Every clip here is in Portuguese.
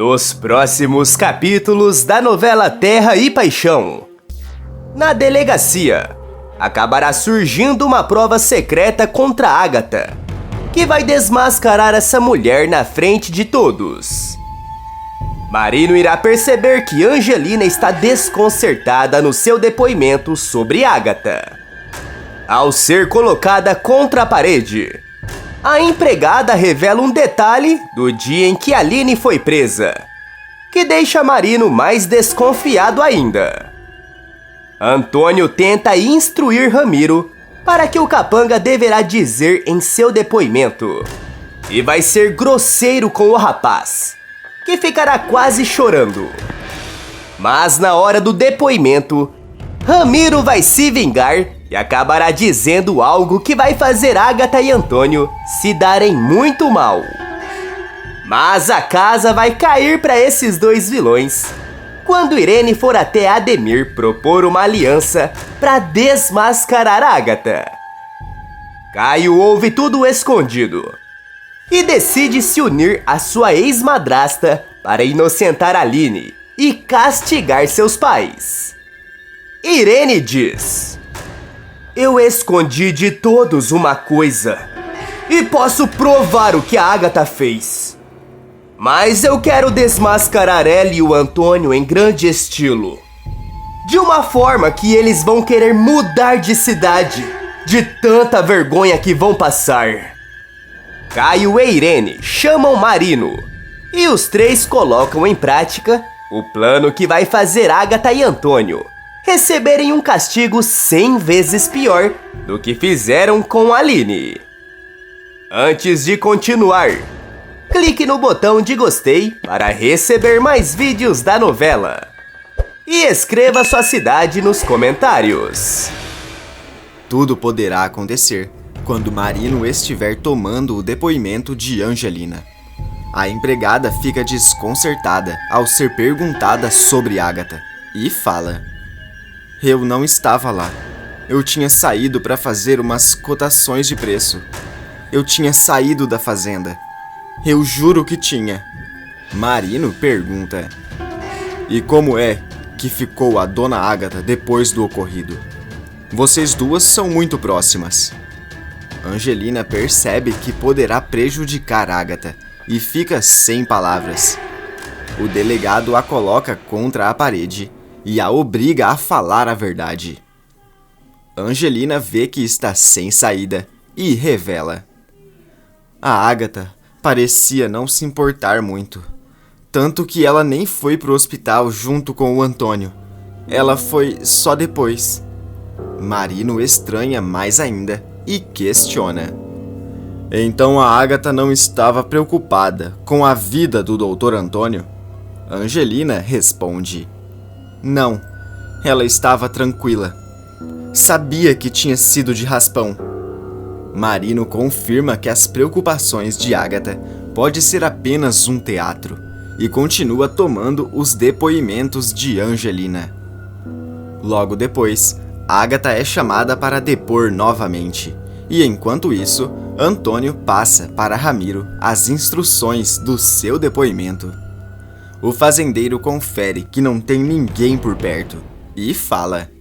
nos próximos capítulos da novela Terra e Paixão. Na delegacia, acabará surgindo uma prova secreta contra Agatha, que vai desmascarar essa mulher na frente de todos. Marino irá perceber que Angelina está desconcertada no seu depoimento sobre Agatha. Ao ser colocada contra a parede, a empregada revela um detalhe do dia em que Aline foi presa, que deixa Marino mais desconfiado ainda. Antônio tenta instruir Ramiro para que o capanga deverá dizer em seu depoimento, e vai ser grosseiro com o rapaz, que ficará quase chorando. Mas na hora do depoimento, Ramiro vai se vingar e acabará dizendo algo que vai fazer Agatha e Antônio se darem muito mal. Mas a casa vai cair para esses dois vilões quando Irene for até Ademir propor uma aliança para desmascarar Agatha. Caio ouve tudo escondido e decide se unir à sua ex-madrasta para inocentar Aline e castigar seus pais. Irene diz: "Eu escondi de todos uma coisa e posso provar o que a Agatha fez. Mas eu quero desmascarar ela e o Antônio em grande estilo, de uma forma que eles vão querer mudar de cidade, de tanta vergonha que vão passar." Caio e Irene chamam Marino e os três colocam em prática o plano que vai fazer Agatha e Antônio receberem um castigo 100 vezes pior do que fizeram com Aline. Antes de continuar, clique no botão de gostei para receber mais vídeos da novela. E escreva sua cidade nos comentários. Tudo poderá acontecer quando Marino estiver tomando o depoimento de Angelina. A empregada fica desconcertada ao ser perguntada sobre Agatha e fala: "Eu não estava lá. Eu tinha saído para fazer umas cotações de preço. Eu tinha saído da fazenda. Eu juro que tinha." Marino pergunta: "E como é que ficou a dona Agatha depois do ocorrido? Vocês duas são muito próximas." Angelina percebe que poderá prejudicar Agatha e fica sem palavras. O delegado a coloca contra a parede e a obriga a falar a verdade. Angelina vê que está sem saída e revela: "A Agatha parecia não se importar muito, tanto que ela nem foi pro hospital junto com o Antônio. Ela foi só depois." Marino estranha mais ainda e questiona: "Então a Agatha não estava preocupada com a vida do Dr. Antônio?" Angelina responde: "Não, ela estava tranquila. Sabia que tinha sido de raspão." Marino confirma que as preocupações de Agatha pode ser apenas um teatro e continua tomando os depoimentos de Angelina. Logo depois, Agatha é chamada para depor novamente, e enquanto isso, Antônio passa para Ramiro as instruções do seu depoimento. O fazendeiro confere que não tem ninguém por perto e fala: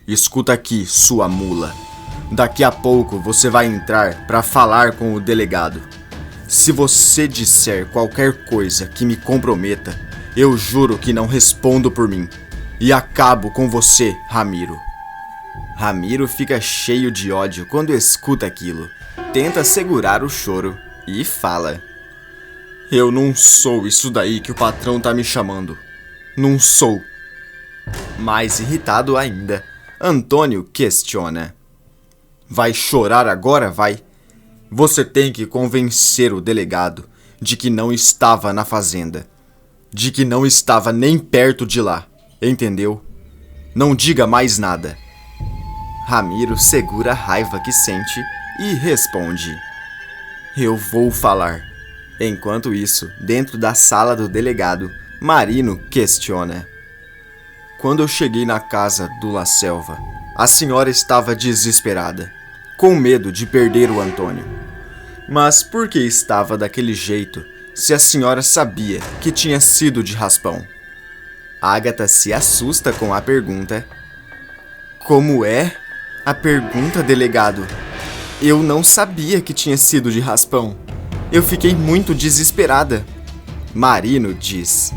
"Escuta aqui, sua mula. Daqui a pouco você vai entrar para falar com o delegado. Se você disser qualquer coisa que me comprometa, eu juro que não respondo por mim e acabo com você, Ramiro." Ramiro fica cheio de ódio quando escuta aquilo. Tenta segurar o choro e fala: "Eu não sou isso daí que o patrão tá me chamando. Não sou." Mais irritado ainda, Antônio questiona: "Vai chorar agora, vai? Você tem que convencer o delegado de que não estava na fazenda. De que não estava nem perto de lá, entendeu? Não diga mais nada." Ramiro segura a raiva que sente e responde: "Eu vou falar." Enquanto isso, dentro da sala do delegado, Marino questiona: "Quando eu cheguei na casa do La Selva, a senhora estava desesperada, com medo de perder o Antônio. Mas por que estava daquele jeito se a senhora sabia que tinha sido de raspão. Ágata se assusta com a pergunta. Como é? A pergunta, delegado. Eu não sabia que tinha sido de raspão. Eu fiquei muito desesperada. Marino diz.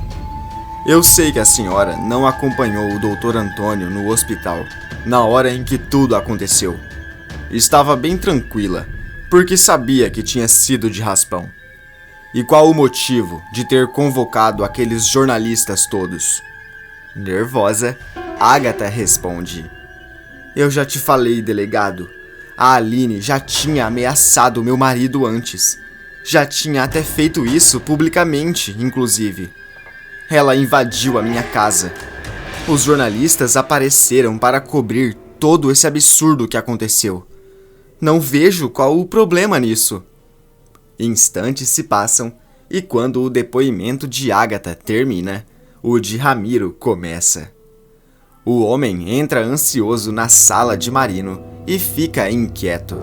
Eu sei que a senhora não acompanhou o Dr. Antônio no hospital na hora em que tudo aconteceu. Estava bem tranquila, porque sabia que tinha sido de raspão. E qual o motivo de ter convocado aqueles jornalistas todos? Nervosa, Ágata responde. Eu já te falei, delegado. A Aline já tinha ameaçado meu marido antes. Já tinha até feito isso publicamente, inclusive. Ela invadiu a minha casa. Os jornalistas apareceram para cobrir todo esse absurdo que aconteceu. Não vejo qual o problema nisso. Instantes se passam e quando o depoimento de Ágata termina, o de Ramiro começa. O homem entra ansioso na sala de Marino e fica inquieto.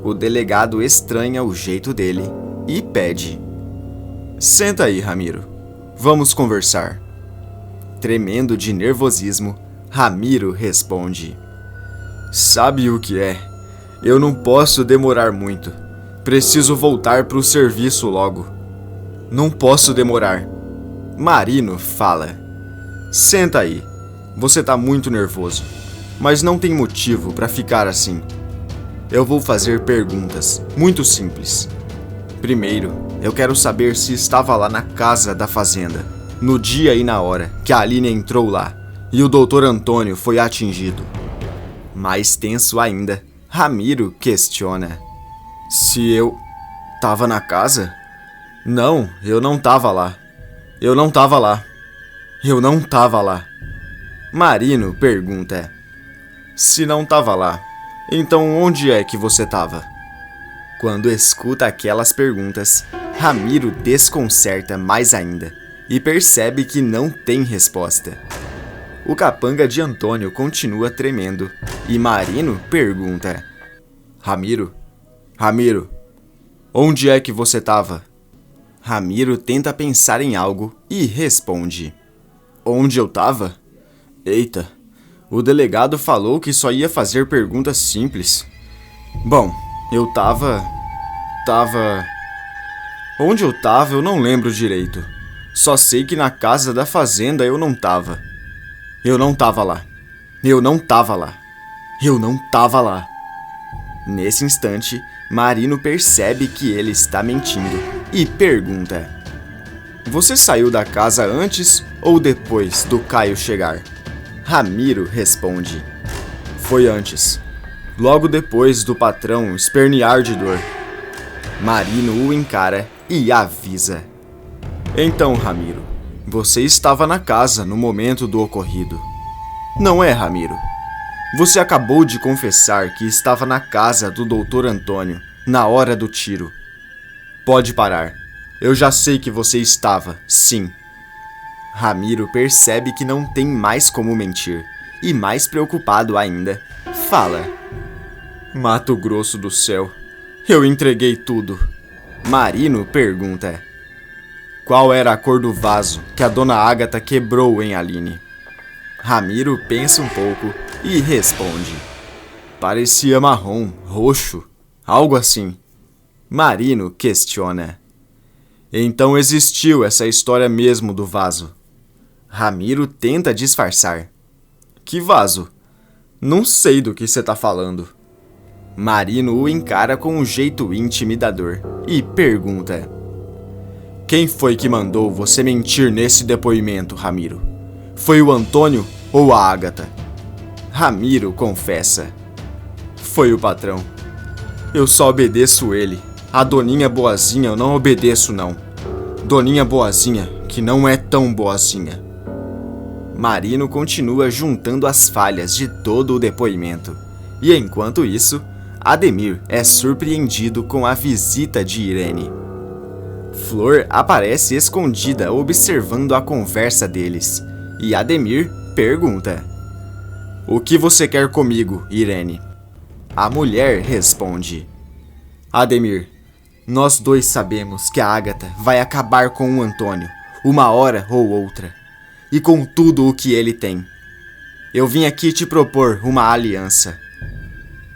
O delegado estranha o jeito dele e pede. Senta aí, Ramiro. Vamos conversar. Tremendo de nervosismo, Ramiro responde. Sabe o que é? Eu não posso demorar muito. Preciso voltar para o serviço logo. Não posso demorar. Marino fala. Senta aí. Você tá muito nervoso. Mas não tem motivo para ficar assim. Eu vou fazer perguntas, muito simples. Primeiro, eu quero saber se estava lá na casa da fazenda, no dia e na hora que a Aline entrou lá e o Dr. Antônio foi atingido. Mais tenso ainda, Ramiro questiona. Se eu tava na casa? Não, eu não tava lá. Eu não tava lá. Eu não tava lá. Marino pergunta. Se não tava lá, então onde é que você tava? Quando escuta aquelas perguntas, Ramiro desconcerta mais ainda e percebe que não tem resposta. O capanga de Antônio continua tremendo e Marino pergunta. Ramiro, onde é que você tava? Ramiro tenta pensar em algo e responde. Onde eu tava? Eita, o delegado falou que só ia fazer perguntas simples. Bom, eu tava... Onde eu tava eu não lembro direito. Só sei que na casa da fazenda eu não tava. Eu não tava lá. Eu não tava lá. Eu não tava lá. Nesse instante, Marino percebe que ele está mentindo e pergunta. Você saiu da casa antes ou depois do Caio chegar? Ramiro responde. Foi antes. Logo depois do patrão espernear de dor. Marino o encara e avisa. Então, Ramiro, você estava na casa no momento do ocorrido. Não é, Ramiro? Você acabou de confessar que estava na casa do Dr. Antônio na hora do tiro. Pode parar. Eu já sei que você estava, sim. Ramiro percebe que não tem mais como mentir e, mais preocupado ainda, fala. Mato Grosso do céu, eu entreguei tudo. Marino pergunta. Qual era a cor do vaso que a dona Ágata quebrou em Aline? Ramiro pensa um pouco e responde. Parecia marrom, roxo, algo assim. Marino questiona. Então existiu essa história mesmo do vaso. Ramiro tenta disfarçar. Que vaso? Não sei do que você tá falando. Marino o encara com um jeito intimidador e pergunta. Quem foi que mandou você mentir nesse depoimento, Ramiro? Foi o Antônio ou a Ágata? Ramiro confessa. Foi o patrão. Eu só obedeço ele. A Doninha Boazinha eu não obedeço, não. Doninha Boazinha, que não é tão boazinha. Marino continua juntando as falhas de todo o depoimento. E enquanto isso, Ademir é surpreendido com a visita de Irene. Flor aparece escondida observando a conversa deles. E Ademir pergunta. O que você quer comigo, Irene? A mulher responde. Ademir, Nós dois sabemos que a Agatha vai acabar com o Antônio, uma hora ou outra, e com tudo o que ele tem. Eu vim aqui te propor uma aliança.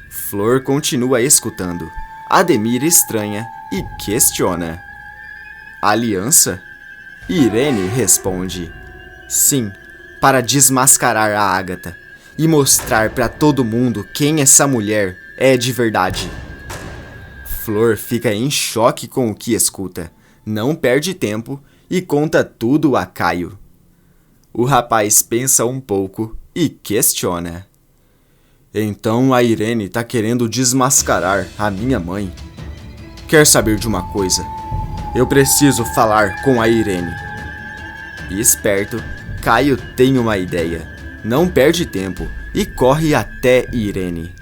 Flor continua escutando. Ademir estranha e questiona. Aliança? Irene responde. Sim, para desmascarar a Agatha e mostrar para todo mundo quem essa mulher é de verdade. Flor fica em choque com o que escuta, não perde tempo e conta tudo a Caio. O rapaz pensa um pouco e questiona. Então a Irene tá querendo desmascarar a minha mãe. Quer saber de uma coisa? Eu preciso falar com a Irene. Esperto, Caio tem uma ideia. Não perde tempo e corre até Irene.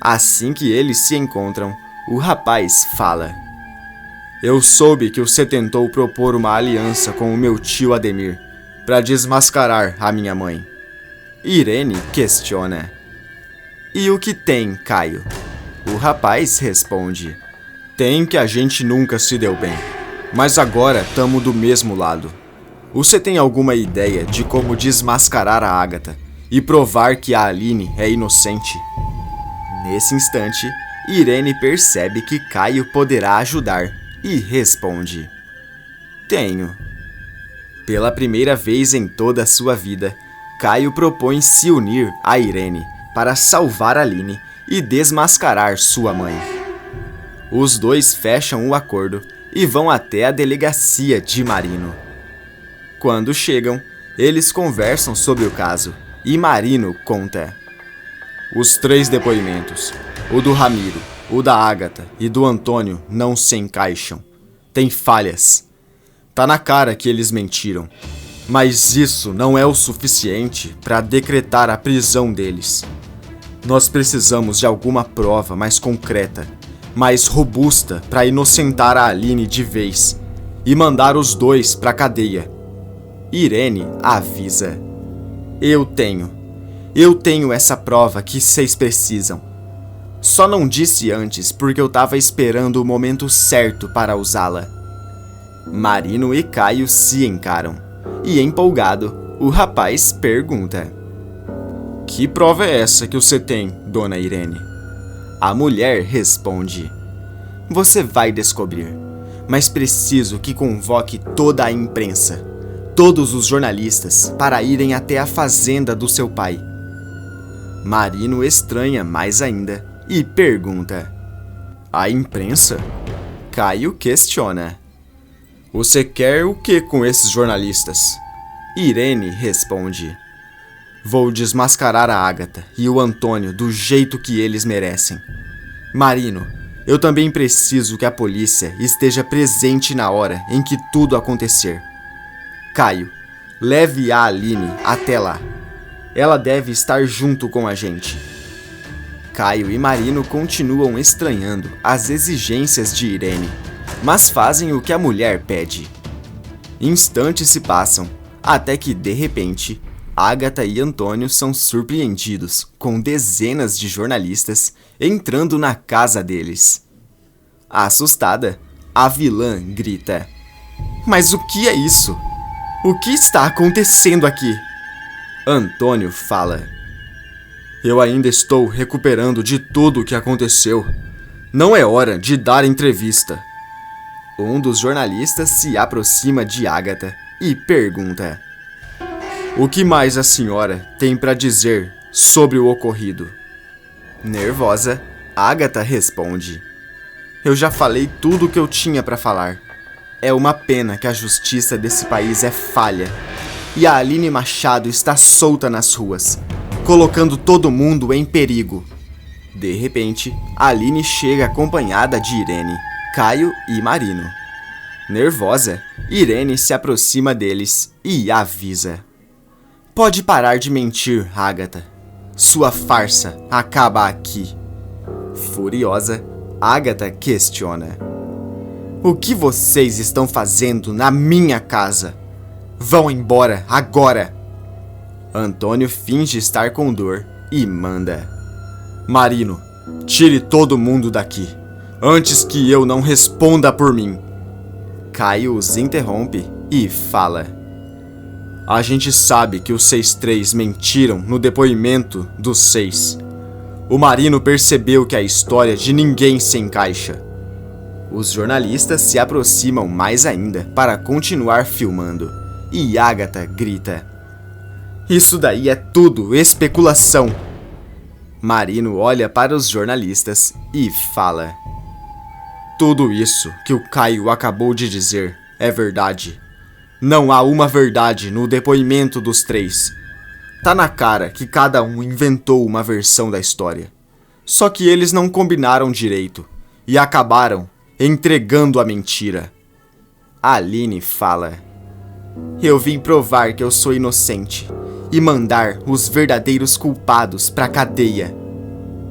Assim que eles se encontram, o rapaz fala. Eu soube que você tentou propor uma aliança com o meu tio Ademir para desmascarar a minha mãe. Irene questiona. E o que tem, Caio? O rapaz responde. Tem que a gente nunca se deu bem, mas agora tamo do mesmo lado. Você tem alguma ideia de como desmascarar a Agatha e provar que a Aline é inocente? Nesse instante, Irene percebe que Caio poderá ajudar e responde. Tenho. Pela primeira vez em toda a sua vida, Caio propõe se unir a Irene para salvar Aline e desmascarar sua mãe. Os dois fecham o acordo e vão até a delegacia de Marino. Quando chegam, eles conversam sobre o caso e Marino conta. Os 3 depoimentos, o do Ramiro, o da Agatha e do Antônio, não se encaixam. Tem falhas. Tá na cara que eles mentiram. Mas isso não é o suficiente para decretar a prisão deles. Nós precisamos de alguma prova mais concreta, mais robusta para inocentar a Aline de vez e mandar os dois para cadeia. Irene avisa. Eu tenho essa prova que vocês precisam. Só não disse antes porque eu tava esperando o momento certo para usá-la. Marino e Caio se encaram. E empolgado, o rapaz pergunta. Que prova é essa que você tem, dona Irene? A mulher responde. Você vai descobrir, mas preciso que convoque toda a imprensa, todos os jornalistas, para irem até a fazenda do seu pai. Marino estranha mais ainda e pergunta. A imprensa? Caio questiona. Você quer o que com esses jornalistas? Irene responde. Vou desmascarar a Agatha e o Antônio do jeito que eles merecem. Marino, eu também preciso que a polícia esteja presente na hora em que tudo acontecer. Caio, leve a Aline até lá. Ela deve estar junto com a gente. Caio e Marino continuam estranhando as exigências de Irene, mas fazem o que a mulher pede. Instantes se passam, até que, de repente, Agatha e Antônio são surpreendidos com dezenas de jornalistas entrando na casa deles. Assustada, a vilã grita. Mas o que é isso? O que está acontecendo aqui? Antônio fala. Eu ainda estou recuperando de tudo o que aconteceu. Não é hora de dar entrevista. Um dos jornalistas se aproxima de Agatha e pergunta. O que mais a senhora tem para dizer sobre o ocorrido? Nervosa, Agatha responde. Eu já falei tudo o que eu tinha para falar. É uma pena que a justiça desse país é falha. E a Aline Machado está solta nas ruas, colocando todo mundo em perigo. De repente, Aline chega acompanhada de Irene, Caio e Marino. Nervosa, Irene se aproxima deles e avisa. Pode parar de mentir, Agatha. Sua farsa acaba aqui. Furiosa, Agatha questiona. O que vocês estão fazendo na minha casa? Vão embora agora! Antônio finge estar com dor e manda. Marino, tire todo mundo daqui. antes que eu não responda por mim. Caio os interrompe e fala: a gente sabe que os 6-3 mentiram no depoimento dos 6. O Marino percebeu que a história de ninguém se encaixa. Os jornalistas se aproximam mais ainda para continuar filmando, e Agatha grita: isso daí é tudo especulação. Marino olha para os jornalistas e fala: tudo isso que o Caio acabou de dizer é verdade. Não há uma verdade no depoimento dos 3. Tá na cara que cada um inventou uma versão da história. Só que eles não combinaram direito e acabaram entregando a mentira. Aline fala: eu vim provar que eu sou inocente e mandar os verdadeiros culpados pra cadeia.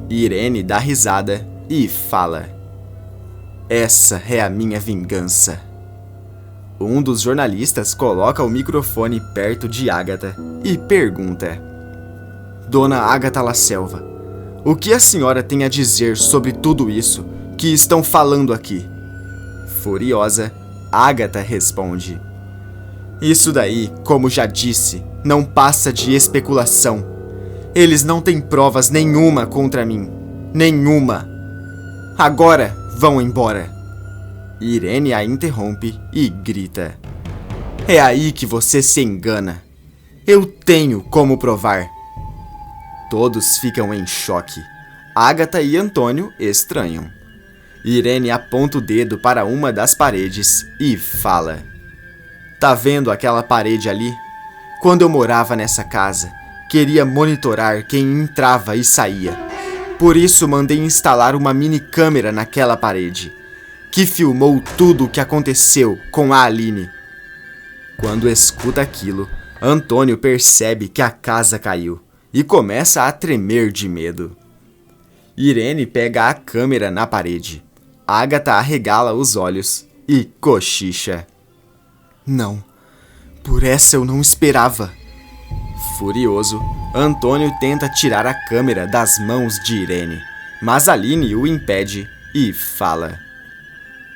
Irene dá risada e fala: essa é a minha vingança. Um dos jornalistas coloca o microfone perto de Agatha e pergunta: Dona Agatha La Selva, o que a senhora tem a dizer sobre tudo isso que estão falando aqui? Furiosa, Agatha responde: isso daí, como já disse, não passa de especulação. Eles não têm provas nenhuma contra mim. Nenhuma. Agora vão embora. Irene a interrompe e grita: é aí que você se engana. Eu tenho como provar. Todos ficam em choque. Agatha e Antônio estranham. Irene aponta o dedo para uma das paredes e fala: tá vendo aquela parede ali? Quando eu morava nessa casa, queria monitorar quem entrava e saía. Por isso mandei instalar uma mini câmera naquela parede, que filmou tudo o que aconteceu com a Aline. Quando escuta aquilo, Antônio percebe que a casa caiu e começa a tremer de medo. Irene pega a câmera na parede. Agatha arregala os olhos e cochicha: não, por essa eu não esperava. Furioso, Antônio tenta tirar a câmera das mãos de Irene, mas Aline o impede e fala: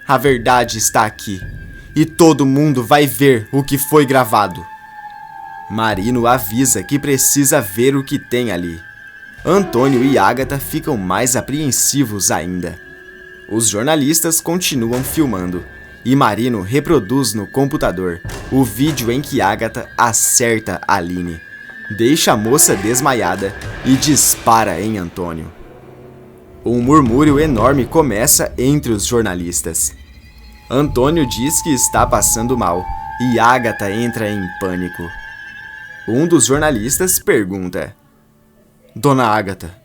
a verdade está aqui, e todo mundo vai ver o que foi gravado. Marino avisa que precisa ver o que tem ali. Antônio e Agatha ficam mais apreensivos ainda. Os jornalistas continuam filmando, e Marino reproduz no computador o vídeo em que Agatha acerta Aline, deixa a moça desmaiada e dispara em Antônio. Um murmúrio enorme começa entre os jornalistas. Antônio diz que está passando mal e Agatha entra em pânico. Um dos jornalistas pergunta: Dona Agatha,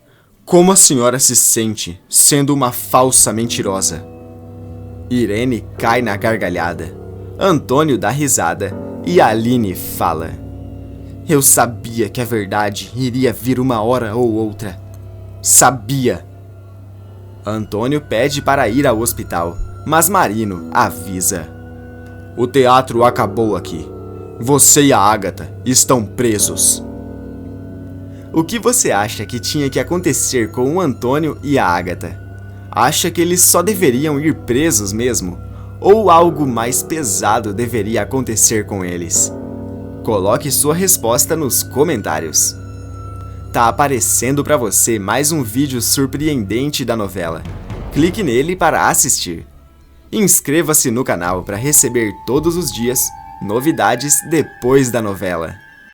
como a senhora se sente sendo uma falsa mentirosa? Irene cai na gargalhada. Antônio dá risada e Aline fala: eu sabia que a verdade iria vir uma hora ou outra. Sabia. Antônio pede para ir ao hospital, mas Marino avisa: o teatro acabou aqui. Você e a Agatha estão presos. O que você acha que tinha que acontecer com o Antônio e a Agatha? Acha que eles só deveriam ir presos mesmo? Ou algo mais pesado deveria acontecer com eles? Coloque sua resposta nos comentários. Tá aparecendo para você mais um vídeo surpreendente da novela. Clique nele para assistir. Inscreva-se no canal para receber todos os dias novidades depois da novela.